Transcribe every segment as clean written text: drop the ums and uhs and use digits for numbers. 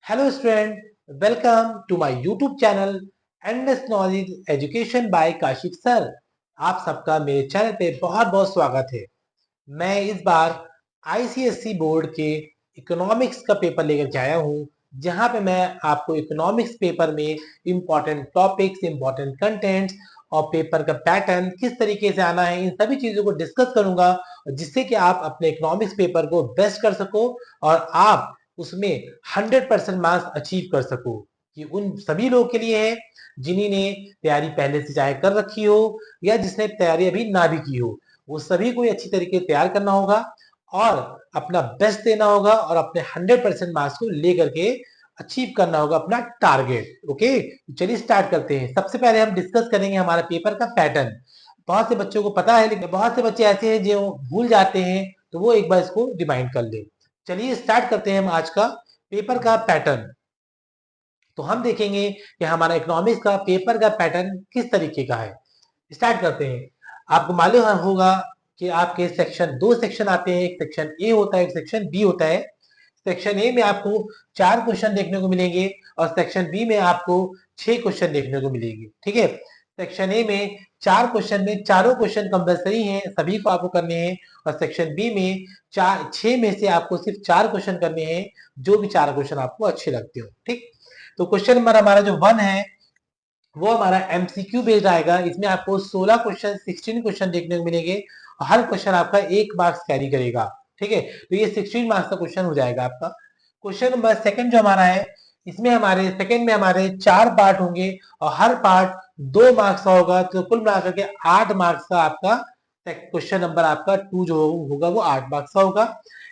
Hello student, welcome to my YouTube channel Endless Knowledge Education by Kashif sir. आप सबका मेरे channel पे बहुत बहुत स्वागत है। मैं इस बार आईसीएसई बोर्ड के इकोनॉमिक्स का पेपर लेकर के आया हूँ, जहाँ पे मैं आपको इकोनॉमिक्स पेपर में इम्पोर्टेंट टॉपिक्स, इम्पोर्टेंट कंटेंट्स और पेपर का पैटर्न किस तरीके से आना है, इन सभी चीजों को डिस्कस करूंगा, जिससे कि आप अपने इकोनॉमिक्स पेपर को बेस्ट कर सको और आप उसमें 100% मार्क्स अचीव कर सको। कि उन सभी लोगों के लिए है जिन्होंने तैयारी पहले से चाहे कर रखी हो या जिसने तैयारी अभी ना भी की हो, वो सभी को अच्छी तरीके से तैयार करना होगा और अपना बेस्ट देना होगा और अपने 100% मार्क्स को लेकर के अचीव करना होगा अपना टारगेट। ओके, चलिए स्टार्ट करते हैं। सबसे पहले हम डिस्कस करेंगे हमारा पेपर का पैटर्न। बहुत से बच्चों को पता है, लेकिन बहुत से बच्चे ऐसे हैं जो भूल जाते हैं, तो वो एक बार इसको रिमाइंड कर ले। चलिए स्टार्ट करते हैं हम आज का पेपर का पैटर्न। तो हम देखेंगे कि हमारा इकोनॉमिक्स का पेपर का पैटर्न किस तरीके का है। स्टार्ट करते हैं। आपको मालूम होगा कि आपके दो सेक्शन आते हैं, एक सेक्शन ए होता है, एक सेक्शन बी होता है। सेक्शन ए में आपको 4 क्वेश्चन देखने को मिलेंगे और सेक्शन बी में आपको 6 क्वेश्चन देखने को मिलेंगे। ठीक है, सेक्शन ए में 4 क्वेश्चन में चारों क्वेश्चन कंपलसरी हैं, सभी को आपको करने हैं। और सेक्शन बी में 6 में से आपको सिर्फ 4 क्वेश्चन करने हैं, जो भी 4 क्वेश्चन आपको अच्छे लगते हो। ठीक, तो क्वेश्चन नंबर हमारा जो 1 है वो हमारा एमसीक्यू बेस्ड आएगा। इसमें आपको 16 क्वेश्चन 16 क्वेश्चन देखने को मिलेंगे और हर क्वेश्चन आपका 1 मार्क्स कैरी करेगा। ठीक है, तो ये 16 मार्क्स का क्वेश्चन हो जाएगा आपका। क्वेश्चन नंबर सेकंड जो हमारा है, इसमें हमारे सेकंड में हमारे 4 पार्ट होंगे और हर पार्ट 2 मार्क्स का होगा, तो कुल मिलाकर के 8 मार्क्स का आपका क्वेश्चन नंबर आपका 2 जो होगा वो 8 मार्क्स का होगा।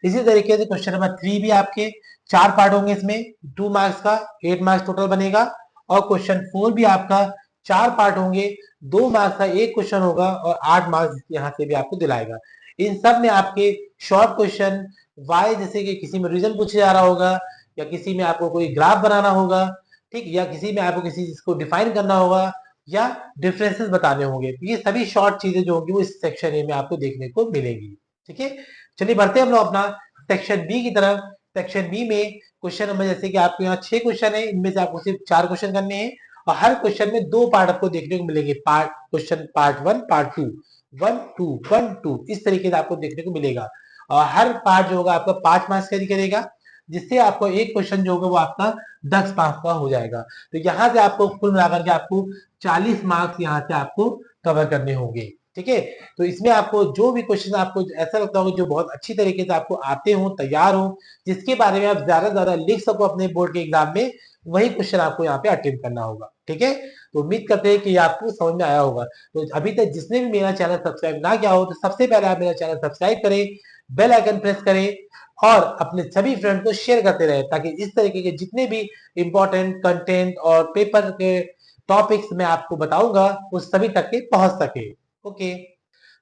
इसी तरीके से क्वेश्चन नंबर 3 भी आपके 4 पार्ट होंगे, इसमें 2 मार्क्स का 8 मार्क्स टोटल बनेगा। और क्वेश्चन 4 भी आपका 4 पार्ट होंगे, 2 मार्क्स का एक क्वेश्चन होगा और 8 मार्क्स यहाँ से भी आपको दिलाएगा। इन सब में आपके शॉर्ट क्वेश्चन वाई, जैसे कि किसी में रीजन पूछा जा रहा होगा या किसी में आपको कोई ग्राफ बनाना होगा, ठीक, या किसी में आपको किसी चीज को डिफाइन करना होगा या डिफरेंसेस बताने होंगे, तो ये सभी शॉर्ट चीजें जो होंगी वो इस सेक्शन ए में आपको देखने को मिलेंगी। ठीक है, चलिए बढ़ते हैं हम लोग अपना सेक्शन बी की तरफ। सेक्शन बी में क्वेश्चन नंबर, जैसे कि आपके यहाँ 6 क्वेश्चन है, इनमें से आपको सिर्फ 4 क्वेश्चन करने हैं और हर क्वेश्चन में 2 पार्ट आपको देखने को मिलेंगे। क्वेश्चन पार्ट 1 पार्ट 2, 1 2 इस तरीके से आपको देखने को मिलेगा। और हर पार्ट जो होगा आपका 5 मार्क्स कैरी करेगा, जिससे आपको एक क्वेश्चन जो होगा वो आपका 10 मार्क्स का हो जाएगा। तो यहाँ से आपको कुल मिलाकर के आपको 40 मार्क्स यहाँ से आपको कवर करने होंगे। ठीक है, तो इसमें आपको जो भी क्वेश्चन आपको ऐसा लगता होगा जो बहुत अच्छी तरीके से आपको आते हो, तैयार हो, जिसके बारे में आप ज्यादा से ज्यादा लिख सको अपने बोर्ड के एग्जाम में, वही क्वेश्चन आपको यहाँ पे अटेम्प्ट करना होगा। ठीक है, तो उम्मीद करते हैं कि आपको समझ में आया होगा। तो अभी तक जिसने भी मेरा चैनल सब्सक्राइब ना किया हो, तो सबसे पहले आप मेरा चैनल सब्सक्राइब करें, बेल आइकन प्रेस करें और अपने सभी फ्रेंड को शेयर करते रहे, ताकि इस तरीके के जितने भी इंपॉर्टेंट कंटेंट और पेपर के टॉपिक्स मैं आपको बताऊंगा वो सभी तक के पहुंच सके। ओके,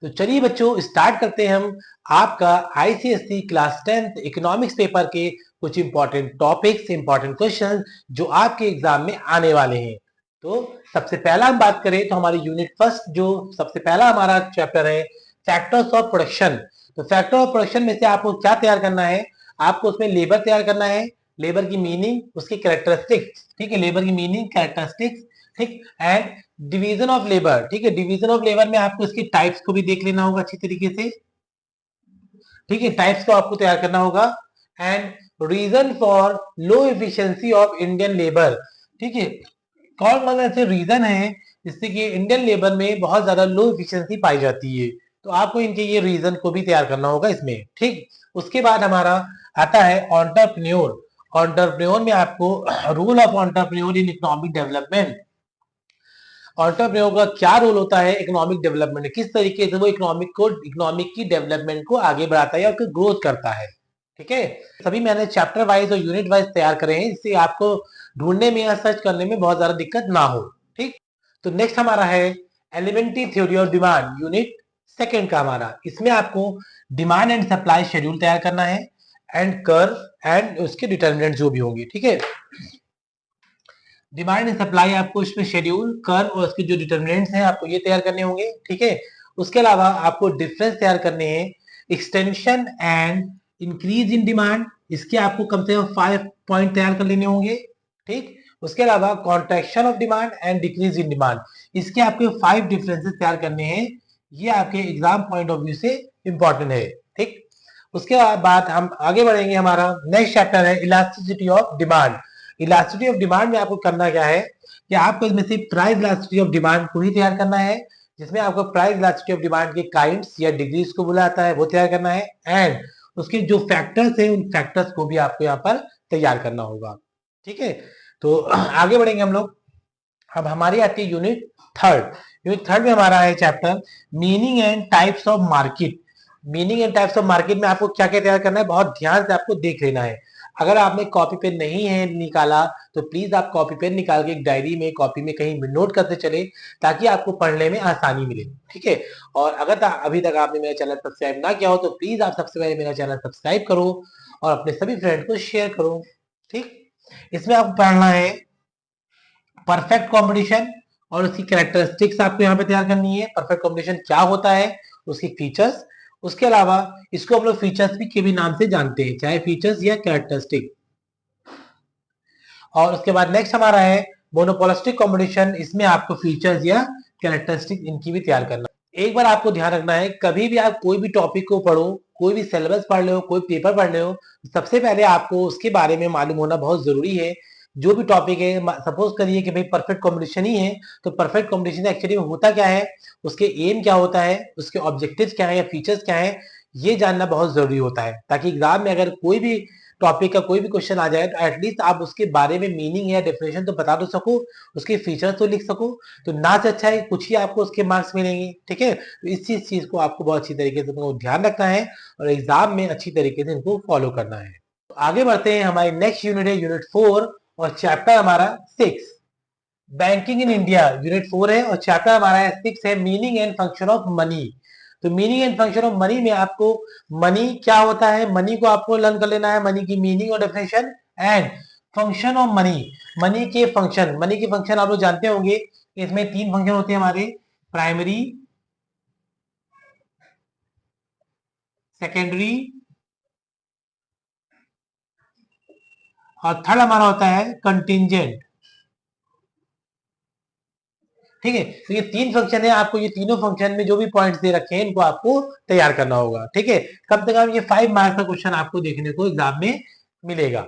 तो चलिए बच्चों स्टार्ट करते हैं हम आपका ICSE class 10th economics paper के कुछ इंपॉर्टेंट टॉपिक्स, इंपॉर्टेंट क्वेश्चन जो आपके एग्जाम में आने वाले हैं। तो सबसे पहला हम बात करें तो हमारी यूनिट फर्स्ट जो सबसे पहला हमारा चैप्टर है, फैक्टर्स ऑफ प्रोडक्शन। तो फैक्टर ऑफ प्रोडक्शन में से आपको क्या तैयार करना है, आपको उसमें लेबर तैयार करना है, लेबर की मीनिंग, उसकी कैरेक्टरिस्टिक्स। ठीक है, लेबर की मीनिंग, कैरेक्टरिस्टिक्स, ठीक, एंड डिवीजन ऑफ लेबर। ठीक है, डिवीजन ऑफ लेबर में आपको इसकी टाइप्स को भी देख लेना होगा अच्छी तरीके से। ठीक है, टाइप्स को आपको तैयार करना होगा। And reason for low efficiency of Indian labour. ठीक है, कौन कौन ऐसे रीजन है जिससे कि इंडियन लेबर में बहुत ज्यादा लो एफिशिएंसी पाई जाती है, तो आपको इनके ये रीजन को भी तैयार करना होगा इसमें। ठीक, उसके बाद हमारा आता है ऑन्टरप्रेन्योर। ऑन्टरप्रेन्योर में आपको role of entrepreneur in economic development. Entrepreneur का क्या रोल होता है इकोनॉमिक डेवलपमेंट में, किस तरीके से वो इकोनॉमिक की डेवलपमेंट को आगे बढ़ाता है या उसको ग्रोथ करता है। ठीक है, सभी मैंने चैप्टर वाइज और यूनिट वाइज तैयार करे हैं, इससे आपको ढूंढने में या सर्च करने में बहुत ज्यादा दिक्कत ना हो। ठीक, तो नेक्स्ट हमारा है elementary theory of demand, unit second का हमारा। इसमें आपको डिमांड एंड सप्लाई शेड्यूल तैयार करना है एंड कर्व एंड उसके डिटर्मिनेंट जो भी होंगे। ठीक है, डिमांड एंड सप्लाई आपको इसमें शेड्यूल, कर्व और उसके जो डिटर्मिनेंट्स हैं आपको ये तैयार करने होंगे। ठीक है, उसके अलावा आपको डिफरेंस तैयार करने हैं, extension and increase in demand इसके आपको कम से कम 5 पॉइंट तैयार कर लेने होंगे। ठीक, उसके अलावा contraction of demand and decrease in demand, इसके आपके 5 डिफरेंसेस तैयार करने हैं। ये आपके एग्जाम पॉइंट ऑफ व्यू से इंपॉर्टेंट है। ठीक, उसके बाद हम आगे बढ़ेंगे। हमारा नेक्स्ट चैप्टर है elasticity of demand. Elasticity of demand में आपको करना क्या है कि आपको इसमें से प्राइस इलास्टिसिटी ऑफ डिमांड को ही तैयार करना है, जिसमें आपको प्राइस इलास्टिसिटी ऑफ डिमांड के काइंड्स या डिग्रीज को बुलाता है वो तैयार करना है, एंड उसके जो फैक्टर्स हैं उन फैक्टर्स को भी आपको यहाँ पर तैयार करना होगा। ठीक है, तो आगे बढ़ेंगे हम लोग। अब हमारी आती है यूनिट थर्ड। यूनिट थर्ड में हमारा है chapter meaning and types of market. Meaning and types of market में आपको क्या क्या तैयार करना है, बहुत ध्यान से आपको देख लेना है। अगर आपने कॉपी पेन नहीं है निकाला तो प्लीज आप कॉपी पेन निकाल के एक डायरी में कॉपी में कहीं नोट करते चले, ताकि आपको पढ़ने में आसानी मिले। ठीक है, और अगर अभी तक आपने मेरा चैनल सब्सक्राइब ना किया हो तो प्लीज आप सबसे पहले मेरा चैनल सब्सक्राइब करो और अपने सभी फ्रेंड को शेयर करो। ठीक, इसमें आपको पढ़ना है परफेक्ट कॉम्पिटिशन और उसकी कैरेक्टरिस्टिक्स आपको यहाँ पे तैयार करनी है। परफेक्ट कॉम्पिटिशन क्या होता है, उसकी फीचर्स, उसके अलावा इसको हम लोग फीचर्स भी के भी नाम से जानते हैं, चाहे फीचर्स या कैरेक्टरिस्टिक। और उसके बाद नेक्स्ट हमारा है मोनोपोलिस्टिक कंपटीशन। इसमें आपको फीचर्स या कैरेक्टरिस्टिक इनकी भी तैयार करना। एक बार आपको ध्यान रखना है, कभी भी आप कोई भी टॉपिक को पढ़ो, कोई भी सिलेबस पढ़ रहे हो, कोई पेपर पढ़ रहे हो, सबसे पहले आपको उसके बारे में मालूम होना बहुत जरूरी है। जो भी टॉपिक है, सपोज करिए कि भाई परफेक्ट कॉम्पिटिशन ही है, तो परफेक्ट कॉम्पिटिशन एक्चुअली में होता क्या है, उसके एम क्या होता है, उसके ऑब्जेक्टिव्स क्या है या फीचर्स क्या है, ये जानना बहुत जरूरी होता है, ताकि एग्जाम में अगर कोई भी टॉपिक का कोई भी क्वेश्चन आ जाए तो एटलीस्ट आप उसके बारे में मीनिंग या डेफिनेशन तो बता तो सको, उसके फीचर्स तो लिख सको। तो ना से अच्छा है कुछ ही आपको उसके मार्क्स मिलेंगे। ठीक है, तो इस चीज को आपको बहुत अच्छी तरीके से ध्यान रखना है और एग्जाम में अच्छी तरीके से इनको फॉलो करना है। तो आगे बढ़ते हैं, हमारी नेक्स्ट यूनिट है यूनिट 4 और चैप्टर हमारा 6 बैंकिंग इन इंडिया। यूनिट 4 है और चैप्टर हमारा है 6 है meaning and function of money. तो meaning and function of money में आपको मनी क्या होता है, मनी को आपको लर्न कर लेना है, मनी की मीनिंग और definition, and function of money, money के फंक्शन। मनी के फंक्शन आप लोग जानते होंगे, इसमें 3 फंक्शन होते हैं हमारे, प्राइमरी, सेकेंडरी और थर्ड हमारा होता है कंटिंजेंट। ठीक है, तो ये 3 फंक्शन है, आपको ये तीनों फंक्शन में जो भी पॉइंट्स दे रखे हैं इनको आपको तैयार करना होगा। ठीक है, कम से कम ये 5 मार्क्स का क्वेश्चन आपको देखने को एग्जाम में मिलेगा।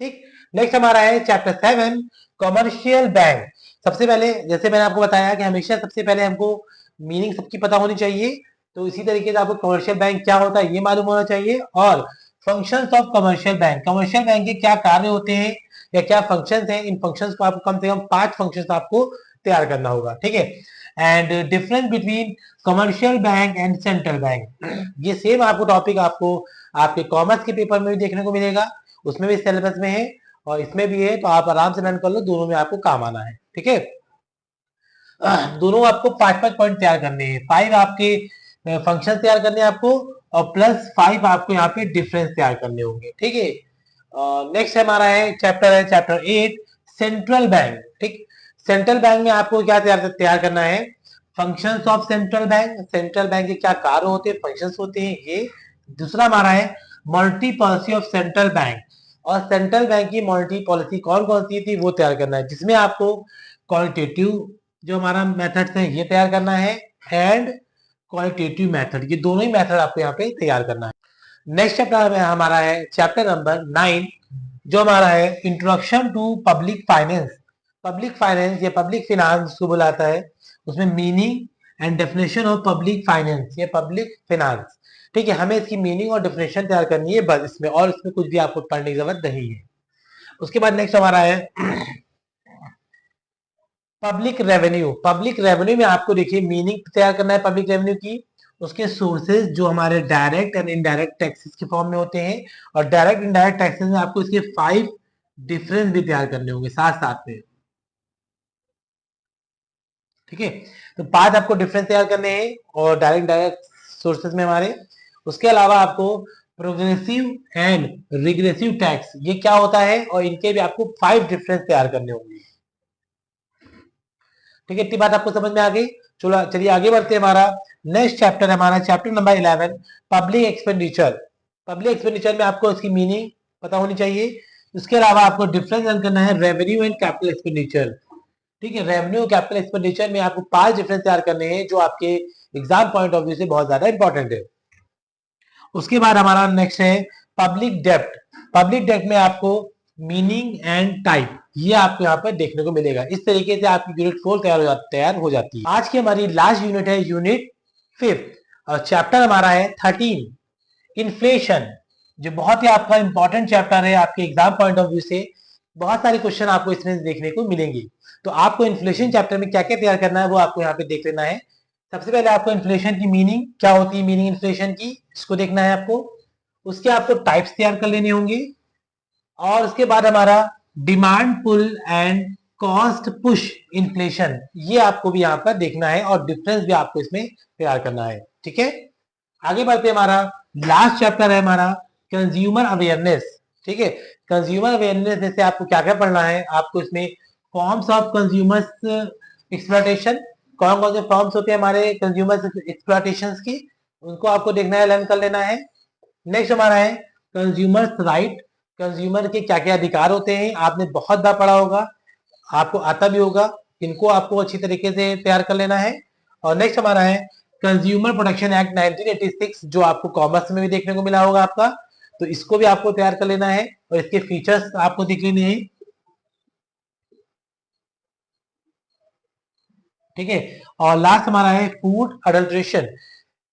ठीक, नेक्स्ट हमारा है चैप्टर 7 कॉमर्शियल बैंक। सबसे पहले जैसे मैंने आपको बताया कि हमेशा सबसे पहले हमको मीनिंग सबकी पता होनी चाहिए, तो इसी तरीके से आपको कमर्शियल बैंक क्या होता है ये मालूम होना चाहिए, और functions of commercial bank, commercial bank के क्या कार्य होते हैं या क्या फंक्शंस हैं, इन फंक्शंस को आपको कम से कम 5 फंक्शंस आपको तैयार करना होगा। ठीक है, and difference between commercial bank and central bank, ये सेम आपको टॉपिक आपको आपके कॉमर्स के पेपर में भी देखने को मिलेगा, उसमें भी सिलेबस में है और इसमें भी है, तो आप आराम से लर्न कर लो, दोनों में आपको काम आना है। ठीक है, दोनों आपको 5-5 पॉइंट तैयार करने हैं, 5 आपके फंक्शन तैयार करने हैं आपको और प्लस 5 आपको यहाँ पे डिफरेंस तैयार करने होंगे। ठीक है, नेक्स्ट हमारा है चैप्टर 8 सेंट्रल बैंक। ठीक, सेंट्रल बैंक में आपको क्या तैयार करना है, functions of central bank, central bank के क्या कार्य होते हैं, फंक्शंस होते हैं ये। दूसरा हमारा है multi policy of central bank, और सेंट्रल बैंक की मल्टी पॉलिसी कौन कौन सी थी वो तैयार करना है, जिसमें आपको क्वालिटेटिव जो हमारा मेथड्स है ये तैयार करना है, एंड क्वालिटेटिव मेथड, ये दोनों ही मेथड आपको यहाँ पे तैयार करना है। नेक्स्ट चैप्टर हमारा है चैप्टर नंबर 9 जो हमारा है introduction to public finance. Public finance या पब्लिक फिनांस को बुलाता है, उसमें meaning and definition of public finance या पब्लिक फिनांस। ठीक है, हमें इसकी मीनिंग और डेफिनेशन तैयार करनी है बस, इसमें और इसमें कुछ भी आपको पढ़ने की जरूरत नहीं है। उसके बाद नेक्स्ट हमारा है पब्लिक रेवेन्यू। पब्लिक रेवेन्यू में आपको देखिए मीनिंग तैयार करना है पब्लिक रेवेन्यू की, उसके सोर्सेज जो हमारे डायरेक्ट एंड इनडायरेक्ट टैक्सेस के फॉर्म में होते हैं, और डायरेक्ट इनडायरेक्ट टैक्सेस में आपको इसके 5 डिफरेंस भी तैयार करने होंगे साथ साथ में। ठीक है, तो 5 आपको डिफरेंस तैयार करने हैं और डायरेक्ट डायरेक्ट सोर्सेज में हमारे। उसके अलावा आपको प्रोग्रेसिव एंड रिग्रेसिव टैक्स ये क्या होता है, और इनके भी आपको 5 डिफरेंस तैयार करने होंगे। ठीक है, इतनी बात आपको समझ में आ गई। चलो चलिए आगे बढ़ते हैं, हमारा नेक्स्ट चैप्टर हमारा chapter number 11 public expenditure. Public expenditure में आपको इसकी मीनिंग पता होनी चाहिए। उसके अलावा आपको डिफरेंस जान करना है रेवेन्यू एंड कैपिटल एक्सपेंडिचर। ठीक है, रेवेन्यू कैपिटल एक्सपेंडिचर में आपको 5 डिफरेंस तैयार करने हैं जो आपके एग्जाम पॉइंट ऑफ व्यू से बहुत ज्यादा इंपॉर्टेंट है। उसके बाद हमारा नेक्स्ट है पब्लिक डेप्ट। पब्लिक डेप्ट में आपको मीनिंग एंड टाइप ये आपको यहाँ पर देखने को मिलेगा। इस तरीके से आपकी यूनिट 4 तैयार हो जाती है। आज की हमारी लास्ट यूनिट है यूनिट 5 और चैप्टर हमारा है 13 इन्फ्लेशन, जो बहुत ही आपका इंपॉर्टेंट चैप्टर है आपके एग्जाम पॉइंट ऑफ व्यू से। बहुत सारे क्वेश्चन आपको इसमें देखने को मिलेंगे। तो आपको इन्फ्लेशन चैप्टर में क्या क्या तैयार करना है वो आपको यहाँ पे देख लेना है। सबसे पहले आपको इन्फ्लेशन की मीनिंग क्या होती है, मीनिंग इन्फ्लेशन की, इसको देखना है आपको। उसके आपको टाइप्स तैयार कर लेने होंगे और उसके बाद हमारा demand pull and cost push inflation ये आपको भी यहाँ पर देखना है और डिफरेंस भी आपको इसमें तैयार करना है। ठीक है, आगे बढ़ते हमारा लास्ट चैप्टर है हमारा कंज्यूमर अवेयरनेस। ठीक है, कंज्यूमर अवेयरनेस जैसे आपको क्या क्या पढ़ना है, आपको इसमें फॉर्म्स ऑफ कंज्यूमर्स एक्सप्लॉयटेशन, कौन कौन से फॉर्म्स होते हैं हमारे कंज्यूमर एक्सप्लॉयटेशन की, उनको आपको देखना है, लर्न कर लेना है। नेक्स्ट हमारा है कंज्यूमर्स राइट, कंज्यूमर के क्या क्या अधिकार होते हैं, आपने बहुत बार पढ़ा होगा, आपको आता भी होगा, इनको आपको अच्छी तरीके से तैयार कर लेना है। और नेक्स्ट हमारा है कंज्यूमर प्रोटेक्शन एक्ट 1986 जो आपको कॉमर्स में भी देखने को मिला होगा आपका, तो इसको भी आपको तैयार कर लेना है और इसके फीचर्स आपको देख लेने हैं। ठीक है, और लास्ट हमारा है फूड अडल्ट्रेशन।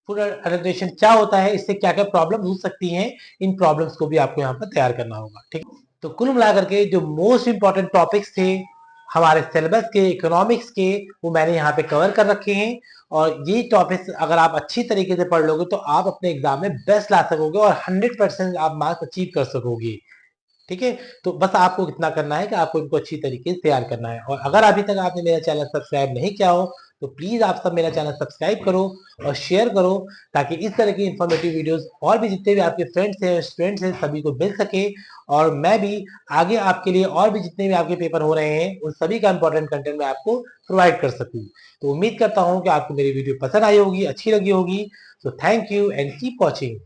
फूड अडल्ट्रेशन क्या होता है, इससे क्या क्या प्रॉब्लम हो सकती हैं, इन प्रॉब्लम्स को भी आपको यहाँ पर तैयार करना होगा। ठीक, तो कुल मिलाकर के जो मोस्ट इंपॉर्टेंट टॉपिक्स थे हमारे सिलेबस के इकोनॉमिक्स के वो मैंने यहाँ पे कवर कर रखे हैं। और ये टॉपिक्स अगर आप अच्छी तरीके से पढ़ लोगे तो आप अपने एग्जाम में बेस्ट ला सकोगे और 100% आप मार्क्स अचीव कर सकोगे। ठीक है, तो बस आपको इतना करना है कि आपको इनको अच्छी तरीके से तैयार करना है। और अगर अभी तक आपने मेरा चैनल सब्सक्राइब नहीं किया हो तो प्लीज आप सब मेरा चैनल सब्सक्राइब करो और शेयर करो ताकि इस तरह की इंफॉर्मेटिव वीडियोस और भी जितने भी आपके फ्रेंड्स हैं स्टूडेंट्स हैं सभी को मिल सके और मैं भी आगे आपके लिए और भी जितने भी आपके पेपर हो रहे हैं उन सभी का इंपॉर्टेंट कंटेंट मैं आपको प्रोवाइड कर सकूं। तो उम्मीद करता हूं कि आपको मेरी वीडियो पसंद आई होगी, अच्छी लगी होगी। तो thank you and keep watching.